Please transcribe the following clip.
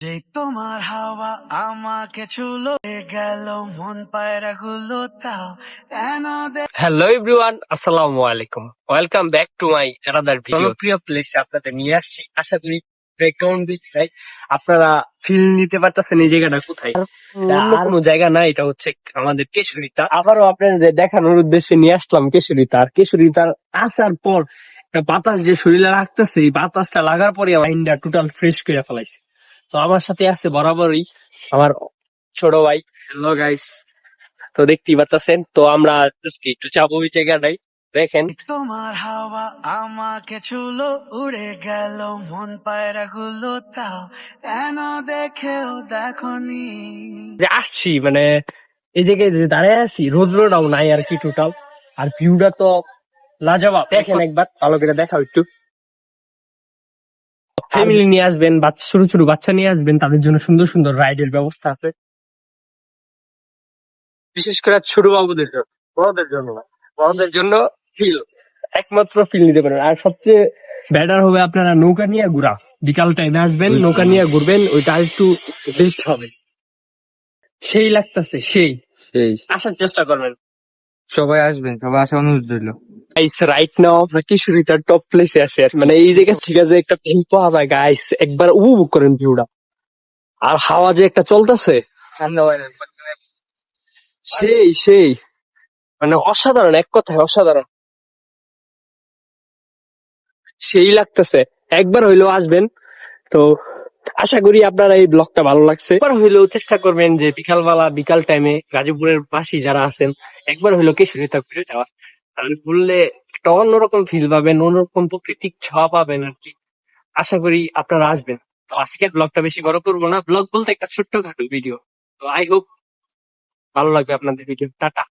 যে তোমার হাওয়া আমাকে ছুলো গেল মন পায়রা গুলো তাও কেন হ্যালো এভরিওয়ান, আসসালামু আলাইকুম। Welcome back to my another video. প্রিয় প্লেসে আপনাদের নিয়ে আসছি। আশা করি ব্যাকগ্রাউন্ড দিকটাই আপনারা ফিল নিতে পারতেছেন এই জায়গাটা কোথায়। অন্য কোনো জায়গা না, এটা হচ্ছে আমাদের কেশরীতা। আবারও আপনাদের দেখানোর উদ্দেশ্যে নিয়ে আসলাম কেশরীতা। আর কেশরীতার আসার পর একটা বাতাস যে শরীরে লাগতেছে, এই বাতাসটা লাগার পরে আমার মাইন্ডটা টোটাল ফ্রেশ করে ফেলাইছে। তো আমার সাথে আছে বরাবরই আমার ছোট ভাই। হ্যালো গাইস, তো দেখতেই পারতেছেন। তো আমরা just একটু যাবো ওই জায়গাটাই। দেখেন তোমার হাওয়া আমাকে ছুলো উড়ে গেল মন পায়রা গুলো তাও কেন দেখেও দেখনি যে আসছি, মানে এই জায়গায় যে দাঁড়ায় আছি, রোদ্রটাও নাই আর কি টোটাল। আর ভিউটা তো লাজবাব। দেখেন একবার ভালো করে দেখাও একটু। ফ্যামিলি নিয়ে আসবেন, বাচ্চা ছোট ছোট বাচ্চা নিয়ে আসবেন, তাদের জন্য সুন্দর সুন্দর রাইডের ব্যবস্থা আছে, বিশেষ করে ছোট বাবুদের জন্য। বড়দের জন্য না, বড়দের জন্য ফিল, একমাত্র ফিল নিতে পারবেন। আর সবচেয়ে বেটার হবে আপনারা নৌকা নিয়ে ঘুরা। বিকাল টাইমে আসবেন, নৌকা নিয়ে ঘুরবেন, ওইটা একটু বেস্ট হবে। সেই লাগতেছে, সেই সেই আসার চেষ্টা করবেন। সবাই আসবেন, সবাই আসা অনুরোধ রইল। গাইস রাইট নাও আমরা কিশোরীতার টপ প্লেসে আছি। আর মানে এই জায়গা থেকে যে একটা ভিউ পাওয়া যায় গাইস, একবার উপভোগ করেন ভিউটা। আর হাওয়া যে একটা চলতেছে, সেই সেই মানে অসাধারণ, এক কথায় অসাধারণ, সেই লাগতেছে। একবার হইলেও আসবেন। তো আশা করি আপনারা এই ব্লগটা ভালো লাগছে। একবার হইলেও চেষ্টা করবেন যে বিকাল টাইমে গাজীপুরের বাসী যারা আছেন, একবার হইলেও কিশোরীতা ঘুরে যাওয়ার। তাহলে ঘুরলে একটা অন্যরকম ফিল পাবেন, অন্যরকম প্রাকৃতিক ছোঁয়া পাবেন আর কি। আশা করি আপনারা আসবেন। তো আজকের ব্লগটা বেশি বড় করবো না, ব্লগ বলতে একটা ছোট্টখাটো ভিডিও। তো আই হোপ ভালো লাগবে আপনাদের ভিডিও। টাটা।